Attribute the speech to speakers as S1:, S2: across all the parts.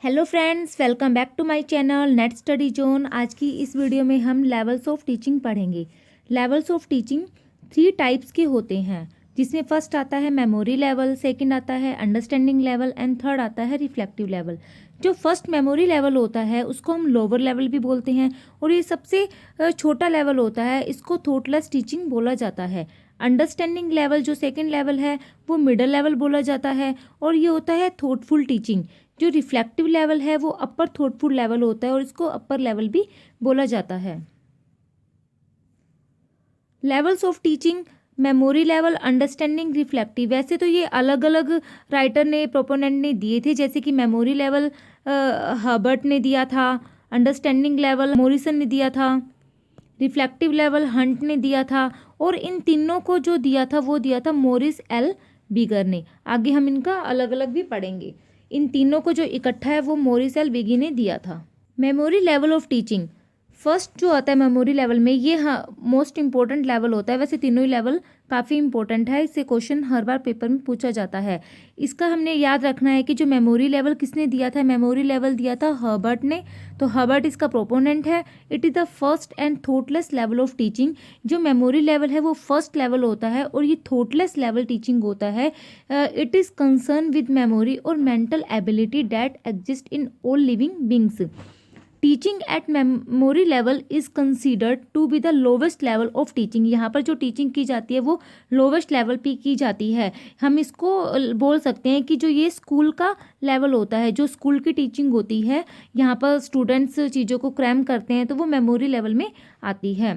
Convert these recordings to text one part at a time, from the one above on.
S1: Hello friends, welcome back to my channel net study zone. आज की इस video में हम लेवल्स ऑफ टीचिंग पढ़ेंगे। लेवल्स ऑफ टीचिंग 3 टाइप्स के होते हैं, जिसमें फर्स्ट आता है मेमोरी लेवल, सेकंड आता है अंडरस्टैंडिंग लेवल एंड थर्ड आता है रिफ्लेक्टिव लेवल। जो फर्स्ट मेमोरी लेवल होता है उसको हम लोअर लेवल भी बोलते हैं, और ये सबसे छोटा लेवल होता है, इसको थॉटलेस टीचिंग बोला जाता है। अंडरस्टैंडिंग लेवल जो सेकंड लेवल है वो मिडल लेवल बोला जाता है, और ये होता है थॉटफुल टीचिंग। जो रिफ्लेक्टिव लेवल है वो अपर थॉटफुल लेवल होता है, और इसको अपर लेवल भी बोला जाता है। Levels of teaching, memory level, understanding, reflective. वैसे तो ये अलग अलग राइटर ने, प्रोपोनेंट ने दिए थे, जैसे कि मेमोरी लेवल हर्बर्ट ने दिया था, अंडरस्टैंडिंग लेवल मोरिसन ने दिया था, रिफ्लेक्टिव लेवल हंट ने दिया था, और इन तीनों को जो दिया था वो दिया था मॉरिस एल बीगर ने। आगे हम इनका अलग अलग भी पढ़ेंगे। इन तीनों को जो इकट्ठा है वो मॉरिस एल बीगर ने दिया था। Memory level of teaching, first जो आता है मेमोरी लेवल में, ये मोस्ट इंपॉर्टेंट लेवल होता है। वैसे तीनों ही लेवल काफ़ी इंपॉर्टेंट है, इससे क्वेश्चन हर बार पेपर में पूछा जाता है। इसका हमने याद रखना है कि जो मेमोरी लेवल किसने दिया था, मेमोरी लेवल दिया था हर्बर्ट ने। तो हर्बर्ट इसका प्रोपोनेंट है। It is the first and thoughtless level of teaching. जो मेमोरी लेवल है वो फर्स्ट लेवल होता है, और ये थॉटलेस लेवल टीचिंग होता है। It is concern with memory और mental ability that exist in all living beings. Teaching at memory level is considered to be the lowest level of teaching. यहाँ पर जो टीचिंग की जाती है वो लोवेस्ट लेवल पे की जाती है। हम इसको बोल सकते हैं कि जो ये स्कूल का लेवल होता है, जो स्कूल की टीचिंग होती है, यहाँ पर स्टूडेंट्स चीज़ों को क्रैम करते हैं, तो वो मेमोरी लेवल में आती है।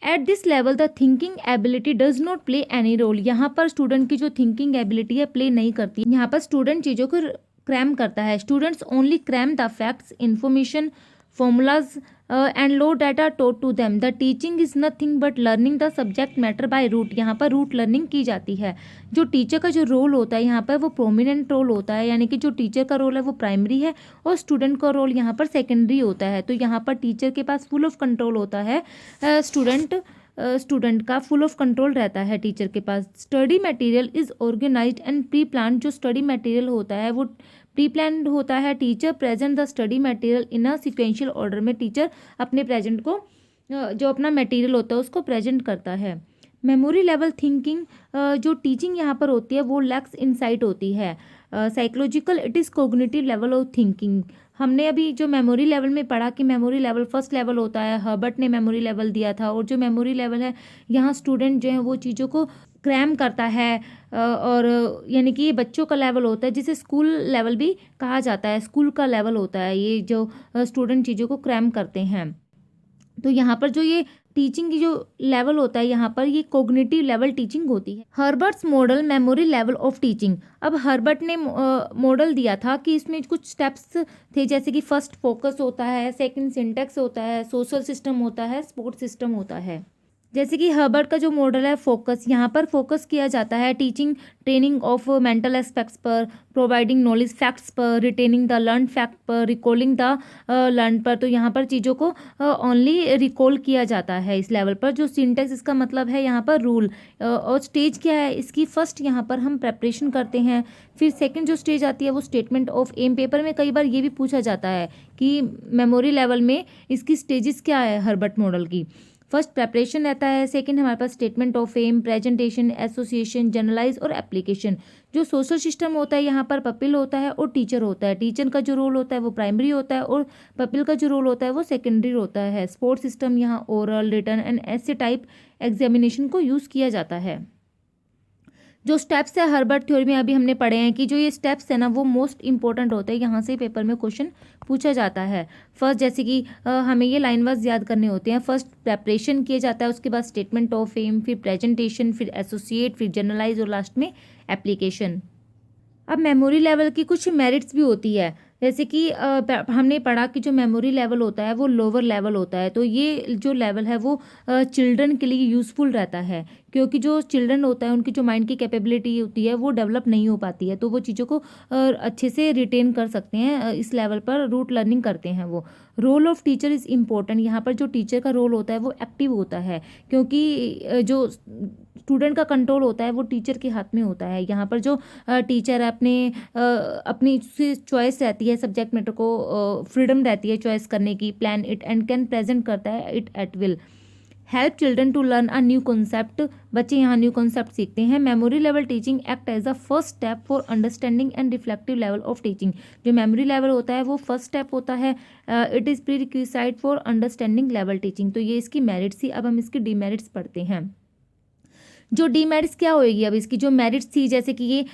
S1: At this level the thinking ability does not play any role. यहाँ पर स्टूडेंट की जो थिंकिंग एबिलिटी है प्ले नहीं करती। यहाँ पर स्टूडेंट चीज़ों को क्रैम करता है। Students only cram the facts, information, formulas and low data taught to them. The teaching is nothing but learning the subject matter by root. यहाँ पर रूट लर्निंग की जाती है। जो टीचर का जो रोल होता है यहाँ पर वो प्रोमिनेंट रोल होता है, यानी कि जो टीचर का रोल है वो प्राइमरी है और स्टूडेंट का रोल यहाँ पर सेकेंडरी होता है। तो यहाँ पर टीचर के पास फुल ऑफ कंट्रोल होता है, स्टूडेंट का फुल ऑफ कंट्रोल रहता है टीचर के पास। Study material is organised and pre plan. जो स्टडी मटेरियल होता है वो प्री प्लान होता है। Teacher present the study material in a sequential order में टीचर अपने प्रेजेंट को, जो अपना मटेरियल होता है उसको प्रेजेंट करता है। मेमोरी लेवल थिंकिंग, जो टीचिंग यहाँ पर होती है वो लैक्स इनसाइट होती है। Psychological, it is cognitive level of thinking. हमने अभी जो मेमोरी लेवल में पढ़ा कि मेमोरी लेवल फर्स्ट लेवल होता है, हर्बर्ट ने मेमोरी लेवल दिया था, और जो मेमोरी लेवल है यहाँ स्टूडेंट जो है वो चीज़ों को क्रैम करता है, और यानी कि ये बच्चों का लेवल होता है, जिसे स्कूल लेवल भी कहा जाता है। स्कूल का लेवल होता है ये, जो स्टूडेंट चीज़ों को क्रैम करते हैं। तो यहाँ पर जो ये टीचिंग की जो लेवल होता है यहाँ पर ये कोग्निटिव लेवल टीचिंग होती है। Herbert's model memory level of teaching. अब हर्बर्ट ने मॉडल दिया था कि इसमें कुछ स्टेप्स थे, जैसे कि फर्स्ट फोकस होता है, सेकंड सिंटेक्स होता है, सोशल सिस्टम होता है, स्पोर्ट सिस्टम होता है। जैसे कि हर्बर्ट का जो मॉडल है फोकस, यहाँ पर फोकस किया जाता है teaching training of mental aspects पर, प्रोवाइडिंग नॉलेज फैक्ट्स पर, रिटेनिंग द लर्न फैक्ट पर, रिकॉलिंग द लर्न पर। तो यहाँ पर चीज़ों को ओनली रिकॉल किया जाता है इस लेवल पर। जो सिंटेक्स, इसका मतलब है यहाँ पर रूल। और स्टेज क्या है इसकी, फर्स्ट यहाँ पर हम प्रेपरेशन करते हैं, फिर सेकंड जो स्टेज आती है वो स्टेटमेंट ऑफ एम। पेपर में कई बार ये भी पूछा जाता है कि मेमोरी लेवल में इसकी स्टेजेस क्या है हर्बर्ट मॉडल की। फर्स्ट प्रेपरेशन रहता है, सेकंड हमारे पास statement of aim, presentation, association, generalise और एप्लीकेशन। जो सोशल सिस्टम होता है यहाँ पर पपिल होता है और टीचर होता है। टीचर का जो रोल होता है वो प्राइमरी होता है, और पपिल का जो रोल होता है वो सेकेंडरी होता है। स्पोर्ट सिस्टम यहाँ ओरल, रिटन एंड ऐसे टाइप एग्जामिनेशन को यूज़ किया जाता है। जो स्टेप्स है हर्बर्ट थ्योरी में अभी हमने पढ़े हैं कि जो ये स्टेप्स है ना वो मोस्ट इंपॉर्टेंट होते हैं, यहाँ से पेपर में क्वेश्चन पूछा जाता है। फर्स्ट जैसे कि हमें ये लाइन वाइज याद करने होते हैं। फर्स्ट प्रेपरेशन किया जाता है, उसके बाद स्टेटमेंट ऑफ एम, फिर प्रेजेंटेशन, फिर एसोसिएट, फिर जनरलाइज और लास्ट में एप्लीकेशन। अब मेमोरी लेवल की कुछ मेरिट्स भी होती है, जैसे कि हमने पढ़ा कि जो मेमोरी लेवल होता है वो लोअर लेवल होता है। तो ये जो लेवल है वो चिल्ड्रन के लिए यूज़फुल रहता है, क्योंकि जो चिल्ड्रन होता है उनकी जो माइंड की कैपेबिलिटी होती है वो डेवलप नहीं हो पाती है, तो वो चीज़ों को अच्छे से रिटेन कर सकते हैं। इस लेवल पर रूट लर्निंग करते हैं वो। Role of teacher is important. यहाँ पर जो टीचर का रोल होता है वो एक्टिव होता है, क्योंकि जो स्टूडेंट का कंट्रोल होता है वो टीचर के हाथ में होता है। यहाँ पर जो टीचर अपनी चॉइस रहती है, सब्जेक्ट मैटर को फ्रीडम रहती है चॉइस करने की, plan it and can present करता है it at will. Help children to learn a new concept, बच्चे यहाँ न्यू कॉन्सेप्ट सीखते हैं। Memory level teaching act as a first step for understanding and reflective level of teaching. जो memory level होता है वो फर्स्ट स्टेप होता है, it is prerequisite for understanding level teaching. तो ये इसकी मेरिट्स थी। अब हम इसकी डीमेरिट्स पढ़ते हैं। जो डीमेरिट्स क्या होएगी, अब इसकी जो मेरिट्स थी जैसे कि ये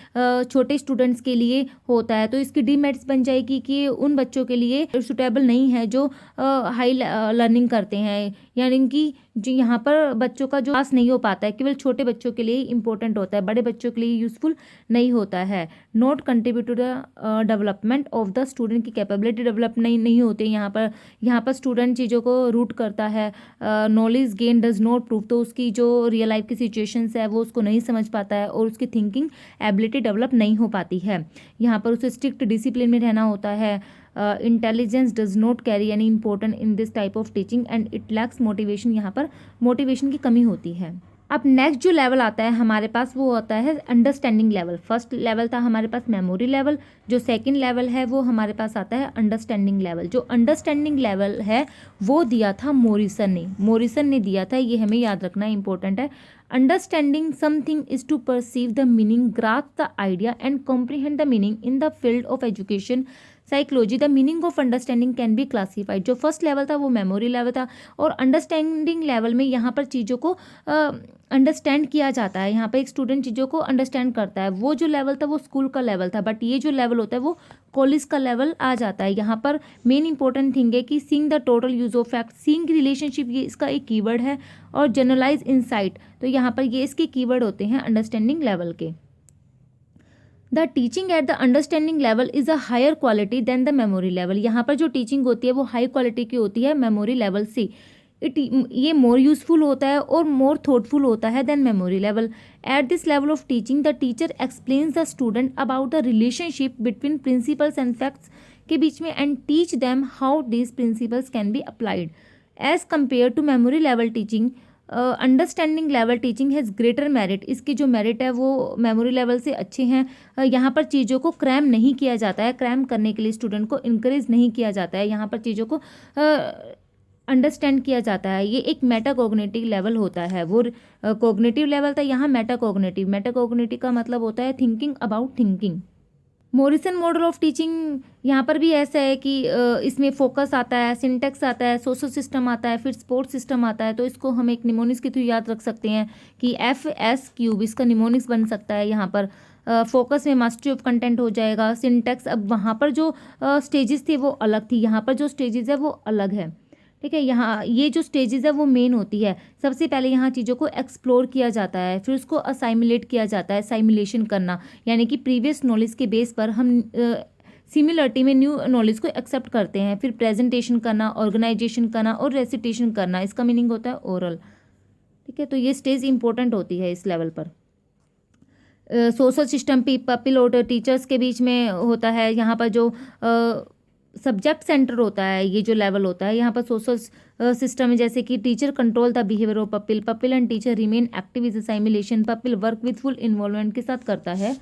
S1: छोटे स्टूडेंट्स के लिए होता है, तो इसकी डीमेरिट्स बन जाएगी कि ये उन बच्चों के लिए सुटेबल नहीं है जो हाई लर्निंग करते हैं, यानी कि जो यहाँ पर बच्चों का जो पास नहीं हो पाता है, केवल छोटे बच्चों के लिए इंपॉर्टेंट होता है, बड़े बच्चों के लिए यूज़फुल नहीं होता है। Not contribute to the development of the student, की कैपेबिलिटी डेवलप नहीं होती यहाँ पर स्टूडेंट चीज़ों को रूट करता है। Knowledge gain does not prove, तो उसकी जो रियल लाइफ की सिचुएशंस है वो उसको नहीं समझ पाता है और उसकी थिंकिंग एबिलिटी डेवलप नहीं हो पाती है। यहाँ पर उसे स्ट्रिक्ट डिसिप्लिन में रहना होता है। Intelligence does not carry any important in this type of teaching and it lacks motivation, यहाँ पर मोटिवेशन की कमी होती है। अब नेक्स्ट जो लेवल आता है हमारे पास वो होता है अंडरस्टैंडिंग लेवल। फर्स्ट लेवल था हमारे पास मेमोरी लेवल, जो सेकंड लेवल है वो हमारे पास आता है अंडरस्टैंडिंग लेवल। जो अंडरस्टैंडिंग लेवल है वो दिया था मोरिसन ने दिया था, ये हमें याद रखना इंपॉर्टेंट है। Understanding something is to perceive the meaning, grasp the idea and comprehend the meaning in the field of education psychology. The meaning of understanding can be classified. जो फर्स्ट लेवल था वो मेमोरी लेवल था, और understanding level में यहाँ पर चीज़ों को अंडरस्टैंड किया जाता है। यहाँ पर एक स्टूडेंट चीज़ों को अंडरस्टैंड करता है। वो जो लेवल था वो स्कूल का लेवल था, बट ये जो लेवल होता है वो कॉलेज का लेवल आ जाता है। यहाँ पर मेन इंपॉर्टेंट थिंग है कि seeing the total use of fact, seeing relationship, ये इसका एक कीवर्ड है, और जनरलाइज इनसाइट, तो यहाँ पर ये इसके कीवर्ड होते हैं अंडरस्टैंडिंग लेवल के। The teaching at the understanding level is a higher quality than the memory level. यहाँ पर जो टीचिंग होती है वो हाई क्वालिटी की होती है मेमोरी लेवल से। ये मोर यूजफुल होता है और मोर थॉटफुल होता है than memory level. At this level of teaching the teacher explains the student about the relationship between principles and facts के बीच में, and teach them how these principles can be applied. As compare to memory level teaching, understanding level teaching has greater merit. इसकी जो merit है वो memory level से अच्छे हैं। यहाँ पर चीज़ों को क्रैम नहीं किया जाता है, क्रैम करने के लिए स्टूडेंट को इनकरेज नहीं किया जाता है। यहाँ पर चीज़ों को अंडरस्टैंड किया जाता है। ये एक मेटाकोग्निटिव लेवल होता है, वो कोग्निटिव लेवल था, यहाँ मेटाकोग्निटिव। मेटाकोग्निटिव का मतलब होता है thinking about thinking. Morrison model of teaching यहाँ पर भी ऐसा है कि इसमें फोकस आता है, सिंटेक्स आता है, सोशल सिस्टम आता है, फिर स्पोर्ट सिस्टम आता है। तो इसको हम एक निमोनिक्स के थ्रू याद रख सकते हैं कि FS³ इसका निमोनिक्स बन सकता है। यहाँ पर फोकस में मास्टरी ऑफ कंटेंट हो जाएगा। सिंटेक्स, अब वहाँ पर जो स्टेजेस थे वो अलग थी, यहाँ पर जो स्टेजेस है वो अलग है, ठीक है। यहाँ ये जो स्टेजेस है वो मेन होती है। सबसे पहले यहाँ चीज़ों को एक्सप्लोर किया जाता है, फिर उसको असाइमुलेट किया जाता है, साइमुलेशन करना, यानी कि प्रीवियस नॉलेज के बेस पर हम सिमिलरिटी में न्यू नॉलेज को एक्सेप्ट करते हैं। फिर प्रेजेंटेशन करना, ऑर्गेनाइजेशन करना और रेसिटेशन करना, इसका मीनिंग होता है ओरल, ठीक है। तो ये स्टेज इंपॉर्टेंट होती है इस लेवल पर। सोशल सिस्टम पीपल और टीचर्स के बीच में होता है। यहाँ पर जो सब्जेक्ट सेंटर होता है, ये जो लेवल होता है, यहाँ पर सोशल सिस्टम है, जैसे कि teacher control the behaviour of pupil and teacher remain active is assimilation. Pupil work with full involvement के साथ करता है।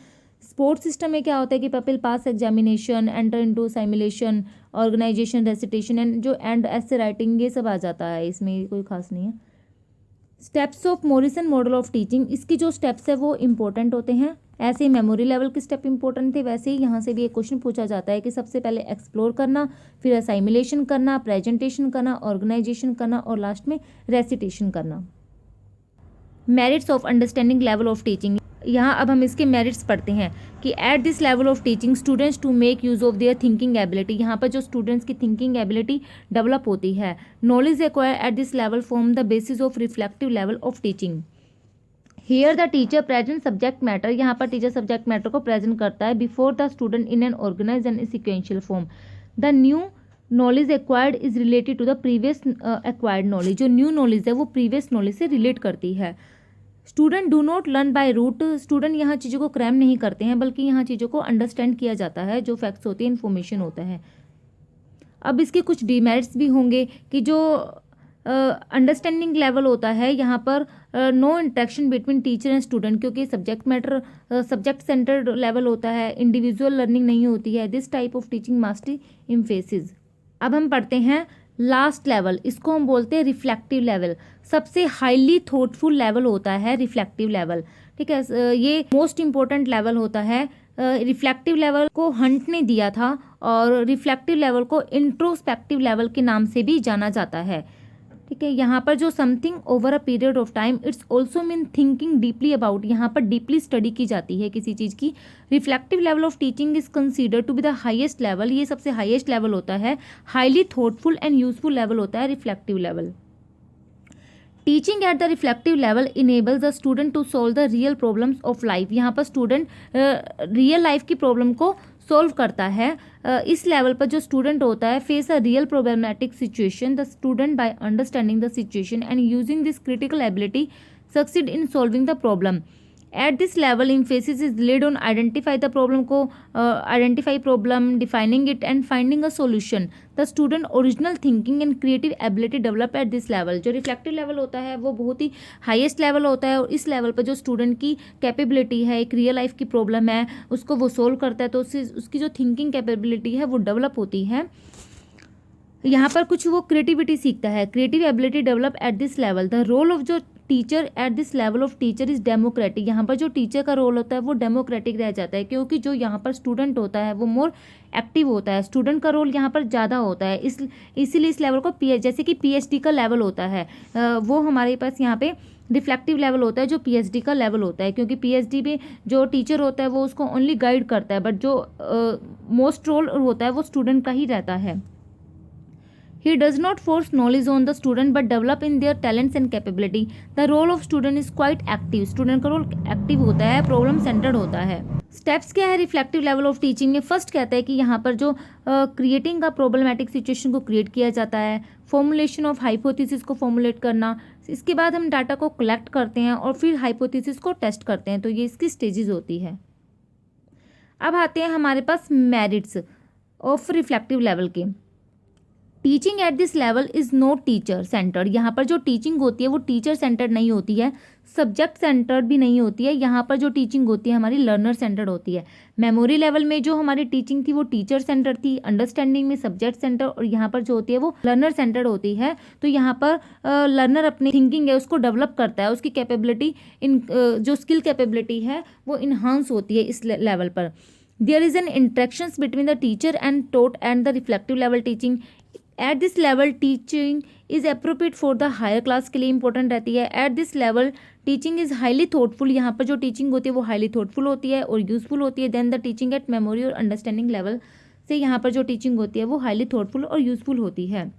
S1: स्पोर्ट्स सिस्टम में क्या होता है कि pupil pass examination, enter into simulation, organisation, recitation and जो एंड ऐसे राइटिंग, ये सब आ जाता है, इसमें कोई खास नहीं है। Steps of Morrison model of teaching, इसकी जो स्टेप्स है वो इंपॉर्टेंट होते हैं। ऐसे ही मेमोरी लेवल के स्टेप इंपॉर्टेंट थे, वैसे ही यहाँ से भी एक क्वेश्चन पूछा जाता है कि सबसे पहले एक्सप्लोर करना, फिर असाइमुलेशन करना, प्रेजेंटेशन करना, ऑर्गेनाइजेशन करना और लास्ट में रेसिटेशन करना। Merits of understanding level of teaching, यहाँ अब हम इसके मेरिट्स पढ़ते हैं कि at this level of teaching students to make use of their thinking ability. यहाँ पर जो स्टूडेंट्स की थिंकिंग एबिलिटी डेवलप होती है। Knowledge acquire at this level form the basis of reflective level of teaching. Here the teacher present subject matter, यहाँ पर teacher subject matter को present करता है before the student in an organise and sequential form. The new knowledge acquired is related to the previous acquired knowledge. जो new knowledge है वो previous knowledge से relate करती है। Student do not learn by rote, student यहाँ चीज़ों को cram नहीं करते हैं, बल्कि यहाँ चीज़ों को अंडरस्टैंड किया जाता है, जो फैक्ट्स होती है, इन्फॉर्मेशन होता है। अब इसके कुछ डीमेरिट्स भी होंगे कि जो अंडरस्टैंडिंग लेवल होता है यहाँ पर no interaction between teacher and student, क्योंकि सब्जेक्ट सेंटर्ड लेवल होता है, इंडिविजुअल लर्निंग नहीं होती है। This type of teaching mastery emphasis. अब हम पढ़ते हैं लास्ट लेवल, इसको हम बोलते हैं रिफ्लेक्टिव लेवल। सबसे हाईली थॉटफुल लेवल होता है रिफ्लेक्टिव लेवल, ठीक है। ये मोस्ट इम्पोर्टेंट लेवल होता है। रिफ्लेक्टिव लेवल को हंट ने दिया था और रिफ्लेक्टिव लेवल को इंट्रोस्पेक्टिव लेवल के नाम से भी जाना जाता है, ठीक है। यहाँ पर जो something over a period of time, it's also mean thinking deeply about, यहाँ पर डीपली स्टडी की जाती है किसी चीज़ की। Reflective level of teaching is consider to be the highest level, ये सबसे हाईएस्ट लेवल होता है। Highly thoughtful and useful level होता है reflective level. Teaching at the reflective level enables the student to solve the real problems of life, यहाँ पर student real life की problem को सॉल्व करता है। इस लेवल पर जो स्टूडेंट होता है face a real problematic situation, the student bye understanding the situation and using this critical ability succeed in solving the problem. At this level emphasis is laid on identify the problem को identify problem, defining it and finding a solution. The student original thinking and creative ability develop at this level. जो reflective level होता है वो बहुत ही highest level होता है और इस लेवल पर जो स्टूडेंट की कैपेबिलिटी है, एक रियल लाइफ की प्रॉब्लम है, उसको वो सोल्व करता है, तो उसकी जो थिंकिंग कैपेबिलिटी है वो डेवलप होती है। यहाँ पर कुछ वो क्रिएटिविटी सीखता है। Creative ability develop at this level. The role of जो teacher at this level of teacher is democratic, यहाँ पर जो टीचर का रोल होता है वो डेमोक्रेटिक रह जाता है, क्योंकि जो यहाँ पर स्टूडेंट होता है वो मोर एक्टिव होता है, स्टूडेंट का रोल यहाँ पर ज़्यादा होता है। इसीलिए इस लेवल को जैसे कि पीएचडी का लेवल होता है, वो हमारे पास यहाँ पे रिफ्लेक्टिव लेवल होता है जो पीएचडी का लेवल होता है, क्योंकि पीएचडी में जो टीचर होता है वो उसको ओनली गाइड करता है, बट जो मोस्ट रोल होता है वो स्टूडेंट का ही रहता है। He does not force knowledge on the student but develop in their talents and capability. The role of student is quite active. Student का रोल एक्टिव होता है, प्रॉब्लम सेंटर्ड होता है। स्टेप्स क्या है रिफ्लेक्टिव लेवल ऑफ टीचिंग में? First कहता है कि यहाँ पर जो क्रिएटिंग का प्रॉब्लमेटिक सिचुएशन को क्रिएट किया जाता है, फॉर्मुलेशन ऑफ हाइपोथेसिस को फॉर्मुलेट करना, इसके बाद हम डाटा को कलेक्ट करते हैं और फिर हाइपोथेसिस को टेस्ट करते हैं, तो ये इसकी स्टेजेस होती है। अब आते हैं हमारे पास मेरिट्स ऑफ रिफ्लेक्टिव लेवल के। Teaching at this level is not teacher centred, यहाँ पर जो टीचिंग होती है वो टीचर सेंटर्ड नहीं होती है, सब्जेक्ट सेंटर्ड भी नहीं होती है। यहाँ पर जो टीचिंग होती है हमारी लर्नर सेंटर्ड होती है। मेमोरी लेवल में जो हमारी टीचिंग थी वो टीचर सेंटर्ड थी, अंडरस्टैंडिंग में सब्जेक्ट सेंटर, और यहाँ पर जो होती है वो लर्नर सेंटर्ड होती है। तो यहाँ पर लर्नर अपनी थिंकिंग है उसको डेवलप करता है, उसकी कैपेबिलिटी जो स्किल कैपेबिलिटी है वो इन्हांस होती है इस लेवल पर। There is an interactions between the teacher and taught and the reflective level teaching. At this level teaching is appropriate for the higher class के लिए इंपॉर्टेंट रहती है। At this level teaching is highly thoughtful, यहाँ पर जो teaching होती है वो हाईली थॉटफुल होती है और यूजफुल होती है। Then the teaching at memory और अंडरस्टैंडिंग लेवल से यहाँ पर जो टीचिंग होती है वो हाईली थॉटफुल और यूजफुल होती है।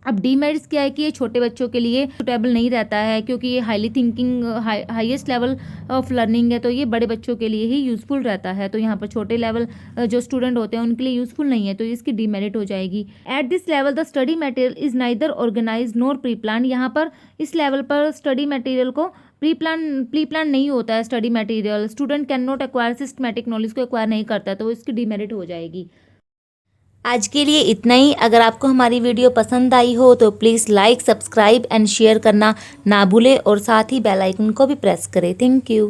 S1: अब डीमेरिट्स क्या है कि ये छोटे बच्चों के लिए सुटेबल नहीं रहता है, क्योंकि ये highly thinking highest level of learning है, तो ये बड़े बच्चों के लिए ही यूज़फुल रहता है। तो यहाँ पर छोटे लेवल जो स्टूडेंट होते हैं उनके लिए यूज़फुल नहीं है, तो इसकी डीमेरिट हो जाएगी। At this level the study material is neither organise nor pre plan, यहाँ पर इस लेवल पर स्टडी मटेरियल को प्री प्लान नहीं होता है। Study material student can not acquire systematic knowledge को एक्वायर नहीं करता है, तो इसकी डीमेरिट हो जाएगी।
S2: आज के लिए इतना ही। अगर आपको हमारी वीडियो पसंद आई हो तो please like, subscribe and share करना ना भूलें और साथ ही बेल आइकन को भी प्रेस करें। Thank you.